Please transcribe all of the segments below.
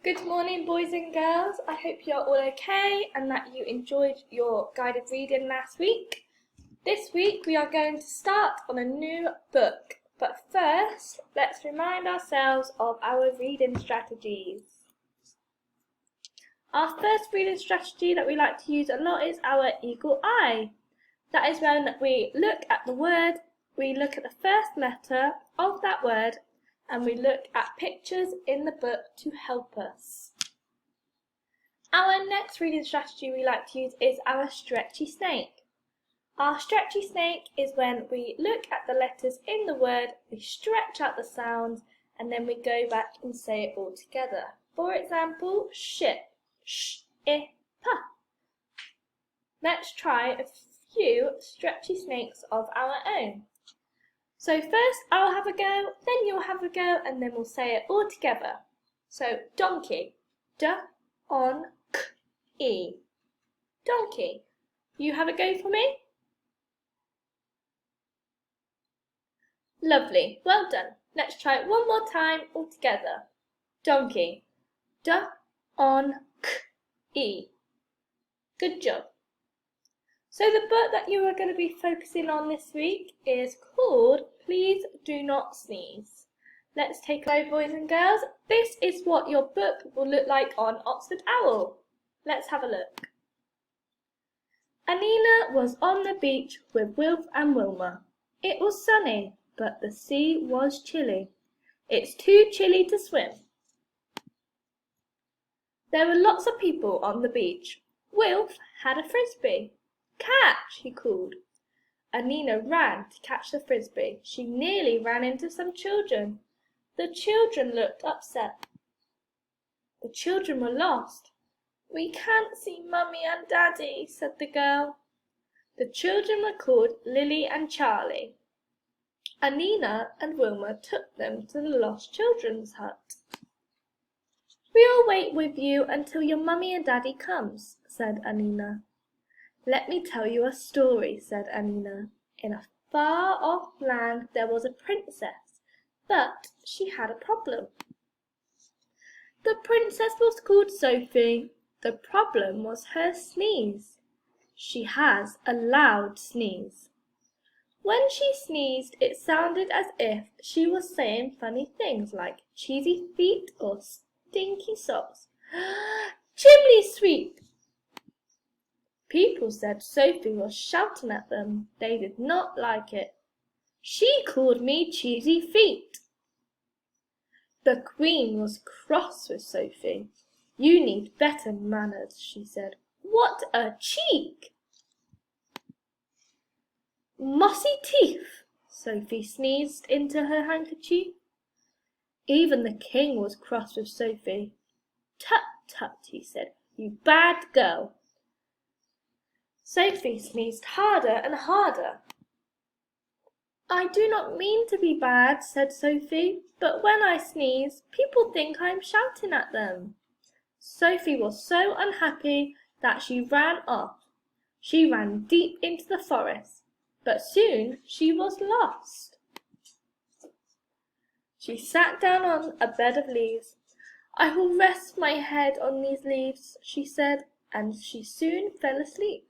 Good morning, boys and girls. I hope you're all okay and that you enjoyed your guided reading last week. This week we are going to start on a new book, but first let's remind ourselves of our reading strategies. Our first reading strategy that we like to use a lot is our eagle eye. That is when we look at the word, we look at the first letter of that word, and we look at pictures in the book to help us. Our next reading strategy we like to use is our stretchy snake. Our stretchy snake is when we look at the letters in the word, we stretch out the sounds, and then we go back and say it all together. For example, ship, sh-i-pa. Let's try a few stretchy snakes of our own. So first I'll have a go, then you'll have a go, and then we'll say it all together. So donkey, d-on-k-e, donkey. You have a go for me? Lovely, well done. Let's try it one more time all together. Donkey, d-on-k-e. Good job. So the book that you are going to be focusing on this week is called Please Do Not Sneeze. Let's take a look, boys and girls. This is what your book will look like on Oxford Owl. Let's have a look. Anina was on the beach with Wilf and Wilma. It was sunny, but the sea was chilly. It's too chilly to swim. There were lots of people on the beach. Wilf had a frisbee. Catch, he called. Anina ran to catch the frisbee. She nearly ran into some children. The children looked upset. The children were lost. We can't see Mummy and Daddy, said the girl. The children were called Lily and Charlie. Anina and Wilma took them to the lost children's hut. We'll wait with you until your Mummy and Daddy comes, said Anina. Let me tell you a story, said Anina. In a far-off land there was a princess, but she had a problem. The princess was called Sophie. The problem was her sneeze. She has a loud sneeze. When she sneezed, it sounded as if she was saying funny things like cheesy feet or stinky socks. Chimney sweep! People said Sophie was shouting at them. They did not like it. She called me cheesy feet. The Queen was cross with Sophie. You need better manners, she said. What a cheek! Mossy teeth, Sophie sneezed into her handkerchief. Even the King was cross with Sophie. Tut, tut, he said, you bad girl. Sophie sneezed harder and harder. I do not mean to be bad, said Sophie, but when I sneeze, people think I am shouting at them. Sophie was so unhappy that she ran off. She ran deep into the forest, but soon she was lost. She sat down on a bed of leaves. I will rest my head on these leaves, she said, and she soon fell asleep.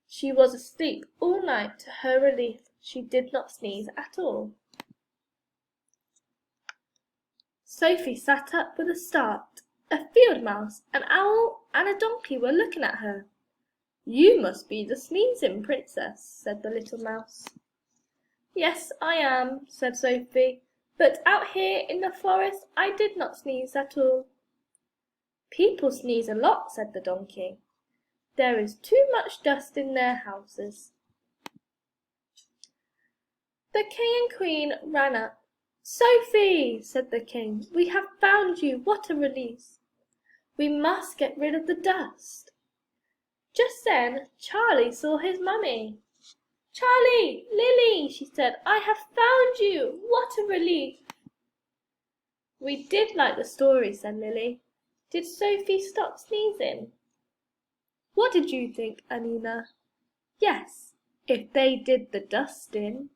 She was asleep all night. To her relief, she did not sneeze at all. Sophie sat up with a start. A field mouse, an owl, and a donkey were looking at her. You must be the sneezing princess, said the little mouse. Yes, I am, said Sophie, but out here in the forest I did not sneeze at all. People sneeze a lot, said the donkey. There is too much dust in their houses. The King and Queen ran up. Sophie, said the King, we have found you. What a relief. We must get rid of the dust. Just then Charlie saw his mummy. Charlie, Lily, she said, I have found you. What a relief. We did like the story, said Lily. Did Sophie stop sneezing? What did you think, Anina? Yes, if they did the dusting.